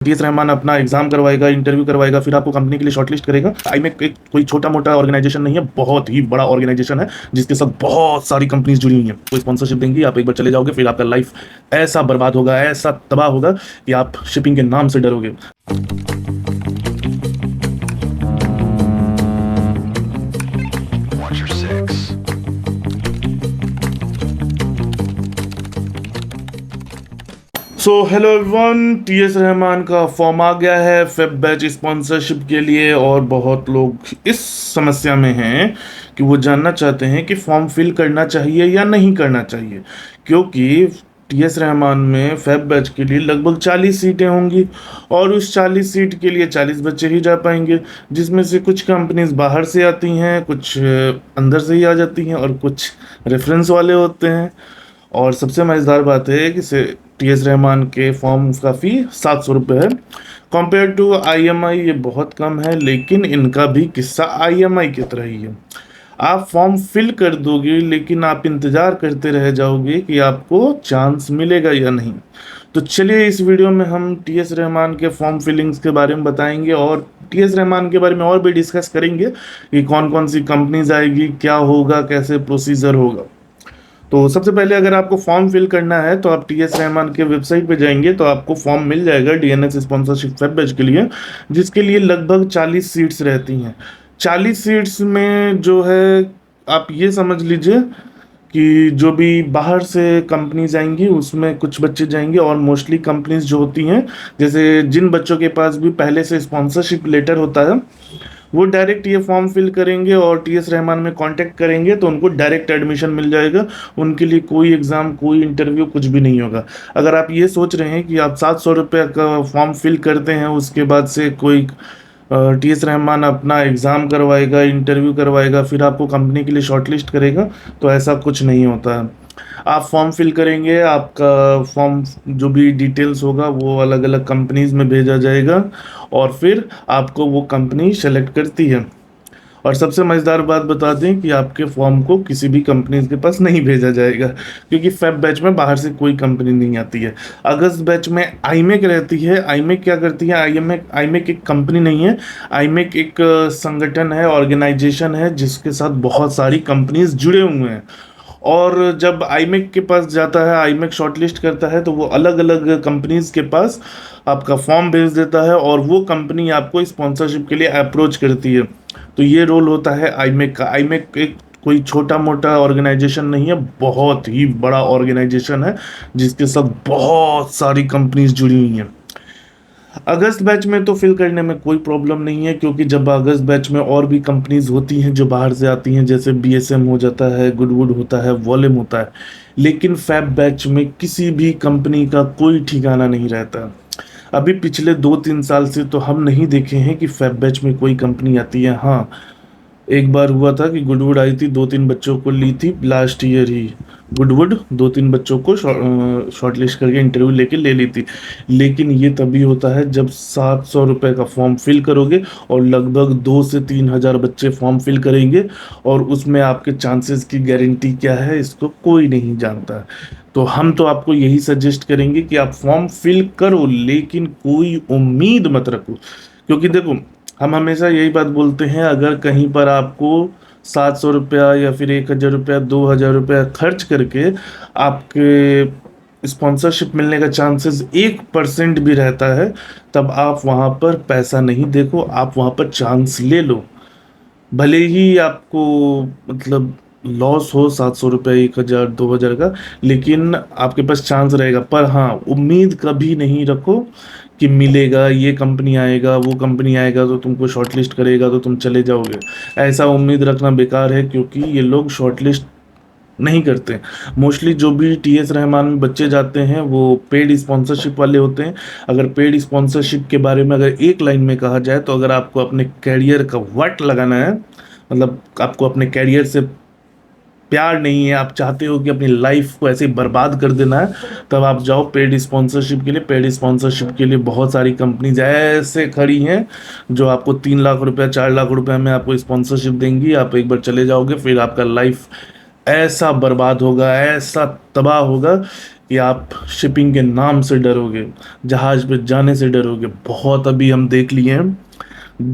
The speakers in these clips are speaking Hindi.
टीएस रहमान अपना एग्जाम करवाएगा, इंटरव्यू करवाएगा, फिर आपको कंपनी के लिए शॉर्टलिस्ट करेगा। आईमेक एक कोई छोटा मोटा ऑर्गेनाइजेशन नहीं है, बहुत ही बड़ा ऑर्गेनाइजेशन है जिसके साथ बहुत सारी कंपनीज जुड़ी हुई हैं। कोई स्पॉन्सरशिप देंगी, आप एक बार चले जाओगे, फिर आपका लाइफ ऐसा बर्बाद होगा, ऐसा तबाह होगा कि आप शिपिंग के नाम से डरोगे। So hello everyone, TS Rahman का फॉर्म आ गया है फेब बैच स्पॉन्सरशिप के लिए और बहुत लोग इस समस्या में हैं कि वो जानना चाहते हैं कि फॉर्म फिल करना चाहिए या नहीं करना चाहिए, क्योंकि टीएस रहमान में फेब बैच के लिए लगभग 40 सीटें होंगी और उस 40 सीट के लिए 40 बच्चे ही जा पाएंगे, जिसमें से कुछ कंपनीज बाहर से आती हैं, कुछ अंदर से ही आ जाती हैं और कुछ रेफरेंस वाले होते हैं। और सबसे मज़ेदार बात है कि टीएस रहमान के फॉर्म का फ़ी 700 रुपये है। कंपेयर टू आईएमआई ये बहुत कम है, लेकिन इनका भी किस्सा आईएमआई की तरह ही है। आप फॉर्म फिल कर दोगे, लेकिन आप इंतज़ार करते रह जाओगे कि आपको चांस मिलेगा या नहीं। तो चलिए इस वीडियो में हम टीएस रहमान के फॉर्म फिलिंग्स के बारे में बताएंगे और टीएस रहमान के बारे में और भी डिस्कस करेंगे कि कौन कौन सी कंपनीज आएगी, क्या होगा, कैसे प्रोसीजर होगा। तो सबसे पहले अगर आपको फॉर्म फिल करना है तो आप टीएस रहमान के वेबसाइट पे जाएंगे तो आपको फॉर्म मिल जाएगा डीएनएस स्पॉन्सरशिप फेब बैच के लिए, जिसके लिए लगभग 40 सीट्स रहती हैं। 40 सीट्स में जो है आप ये समझ लीजिए कि जो भी बाहर से कंपनीज आएंगी उसमें कुछ बच्चे जाएंगे और मोस्टली कंपनीज जो होती हैं, जैसे जिन बच्चों के पास भी पहले से स्पॉन्सरशिप लेटर होता है वो डायरेक्ट ये फॉर्म फिल करेंगे और टीएस रहमान में कांटेक्ट करेंगे तो उनको डायरेक्ट एडमिशन मिल जाएगा। उनके लिए कोई एग्ज़ाम, कोई इंटरव्यू, कुछ भी नहीं होगा। अगर आप ये सोच रहे हैं कि आप 700 रुपये का फॉर्म फिल करते हैं, उसके बाद से कोई टीएस रहमान अपना एग्ज़ाम करवाएगा, इंटरव्यू करवाएगा, फिर आपको कंपनी के लिए शॉर्टलिस्ट करेगा, तो ऐसा कुछ नहीं होता है। आप फॉर्म फिल करेंगे, आपका फॉर्म जो भी डिटेल्स होगा वो अलग अलग कंपनीज में भेजा जाएगा और फिर आपको वो कंपनी सेलेक्ट करती है। और सबसे मज़ेदार बात बता दें कि आपके फॉर्म को किसी भी कंपनीज के पास नहीं भेजा जाएगा, क्योंकि फेब बैच में बाहर से कोई कंपनी नहीं आती है। अगस्त बैच में आईमेक रहती है। आईमेक क्या करती है? आईमेक एक कंपनी नहीं है, आईमेक एक संगठन है, ऑर्गेनाइजेशन है जिसके साथ बहुत सारी कंपनीज जुड़े हुए हैं। और जब आईमेक के पास जाता है, आईमेक शॉर्टलिस्ट करता है, तो वो अलग अलग कंपनीज के पास आपका फॉर्म भेज देता है और वो कंपनी आपको स्पॉन्सरशिप के लिए अप्रोच करती है। तो ये रोल होता है आईमेक का। आईमेक एक कोई छोटा मोटा ऑर्गेनाइजेशन नहीं है, बहुत ही बड़ा ऑर्गेनाइजेशन है जिसके साथ बहुत सारी कंपनीज जुड़ी हुई हैं। अगस्त बैच में तो फिल करने में कोई प्रॉब्लम नहीं है, क्योंकि जब अगस्त बैच में और भी कंपनीज होती हैं जो बाहर से आती हैं, जैसे बीएसएम हो जाता है, गुडवुड होता है, वॉल्यूम होता है। लेकिन फैब बैच में किसी भी कंपनी का कोई ठिकाना नहीं रहता। अभी पिछले 2-3 साल से तो हम नहीं देखे हैं कि फैब बैच में कोई कंपनी आती है। हाँ, एक बार हुआ था कि गुडवुड आई थी, 2-3 बच्चों को ली थी लास्ट ईयर ही। गुडवुड 2-3 बच्चों को शॉर्टलिस्ट करके इंटरव्यू लेके ले ली थी। लेकिन ये तभी होता है जब 700 रुपये का फॉर्म फिल करोगे और लगभग 2 से 3 हज़ार बच्चे फॉर्म फिल करेंगे और उसमें आपके चांसेस की गारंटी क्या है इसको कोई नहीं जानता। तो हम तो आपको यही सजेस्ट करेंगे कि आप फॉर्म फिल करो, लेकिन कोई उम्मीद मत रखो। क्योंकि देखो, हम हमेशा यही बात बोलते हैं, अगर कहीं पर आपको 700 रुपया या फिर 1,000 रुपया, 2,000 रुपया खर्च करके आपके स्पॉन्सरशिप मिलने का चांसेस 1% भी रहता है, तब आप वहाँ पर पैसा नहीं देखो, आप वहाँ पर चांस ले लो। भले ही आपको मतलब लॉस हो 700 रुपये, 1,000, 2,000 का, लेकिन आपके पास चांस रहेगा। पर हाँ, उम्मीद कभी नहीं रखो कि मिलेगा, ये कंपनी आएगा, वो कंपनी आएगा तो तुमको शॉर्टलिस्ट करेगा तो तुम चले जाओगे। ऐसा उम्मीद रखना बेकार है, क्योंकि ये लोग शॉर्टलिस्ट नहीं करते। मोस्टली जो भी टीएस रहमान में बच्चे जाते हैं वो पेड स्पॉन्सरशिप वाले होते हैं। अगर पेड स्पॉन्सरशिप के बारे में अगर एक लाइन में कहा जाए, तो अगर आपको अपने कैरियर का वट लगाना है, मतलब आपको अपने कैरियर से प्यार नहीं है, आप चाहते हो कि अपनी लाइफ को ऐसे बर्बाद कर देना है, तब आप जाओ पेड स्पॉन्सरशिप के लिए। पेड स्पॉन्सरशिप के लिए बहुत सारी कंपनीज ऐसे खड़ी हैं जो आपको 3 लाख रुपया, 4 लाख रुपया में आपको स्पॉन्सरशिप देंगी। आप एक बार चले जाओगे, फिर आपका लाइफ ऐसा बर्बाद होगा, ऐसा तबाह होगा कि आप शिपिंग के नाम से डरोगे, जहाज पे जाने से डरोगे। बहुत अभी हम देख लिए हैं,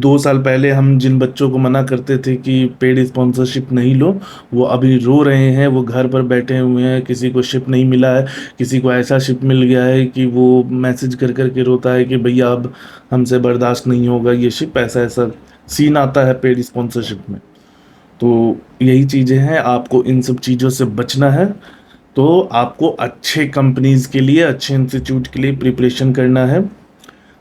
2 साल पहले हम जिन बच्चों को मना करते थे कि पेड स्पॉन्सरशिप नहीं लो, वो अभी रो रहे हैं, वो घर पर बैठे हुए हैं, किसी को शिप नहीं मिला है, किसी को ऐसा शिप मिल गया है कि वो मैसेज कर कर के रोता है कि भैया अब हमसे बर्दाश्त नहीं होगा ये शिप। ऐसा ऐसा सीन आता है पेड स्पॉन्सरशिप में। तो यही चीज़ें हैं, आपको इन सब चीज़ों से बचना है। तो आपको अच्छे कंपनीज के लिए, अच्छे इंस्टीट्यूट के लिए प्रिपरेशन करना है।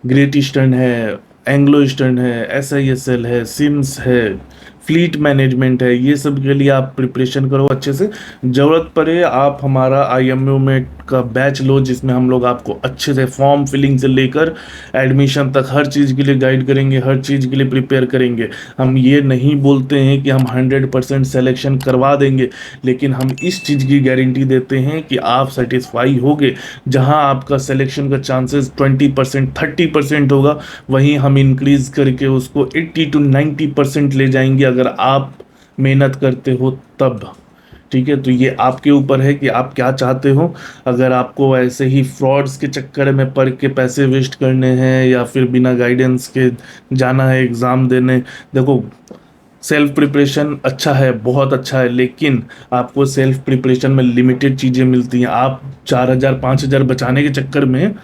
ग्रेट ईस्टर्न है, एंग्लो ईस्टर्न है, SISL है, सिम्स है, फ्लीट मैनेजमेंट है, ये सब के लिए आप प्रिपरेशन करो अच्छे से। ज़रूरत पड़े आप हमारा IMO में का बैच लो, जिसमें हम लोग आपको अच्छे से फॉर्म फिलिंग से लेकर एडमिशन तक हर चीज़ के लिए गाइड करेंगे, हर चीज़ के लिए प्रिपेयर करेंगे। हम ये नहीं बोलते हैं कि हम 100% सिलेक्शन करवा देंगे, लेकिन हम इस चीज़ की गारंटी देते हैं कि आप सेटिस्फाई होगे। जहां आपका सिलेक्शन का चांसेस 20% 30% होगा, वहीं हम इंक्रीज करके उसको 80 to 90% ले जाएंगे, अगर आप मेहनत करते हो तब। ठीक है, तो ये आपके ऊपर है कि आप क्या चाहते हो। अगर आपको ऐसे ही फ्रॉड्स के चक्कर में पढ़ के पैसे वेस्ट करने हैं, या फिर बिना गाइडेंस के जाना है एग्ज़ाम देने, देखो सेल्फ प्रिपरेशन अच्छा है, बहुत अच्छा है, लेकिन आपको सेल्फ प्रिपरेशन में लिमिटेड चीज़ें मिलती हैं। आप 4,000 5,000 बचाने के चक्कर में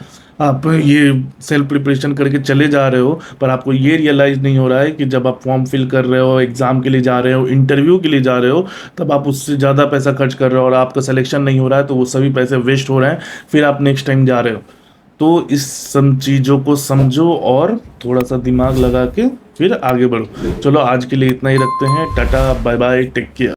आप ये सेल्फ प्रिपरेशन करके चले जा रहे हो, पर आपको ये रियलाइज़ नहीं हो रहा है कि जब आप फॉर्म फिल कर रहे हो, एग्ज़ाम के लिए जा रहे हो, इंटरव्यू के लिए जा रहे हो, तब आप उससे ज़्यादा पैसा खर्च कर रहे हो और आपका सिलेक्शन नहीं हो रहा है, तो वो सभी पैसे वेस्ट हो रहे हैं। फिर आप नेक्स्ट टाइम जा रहे हो। तो इस सब चीज़ों को समझो और थोड़ा सा दिमाग लगा के फिर आगे बढ़ो। चलो आज के लिए इतना ही रखते हैं। Tata bye bye, take care.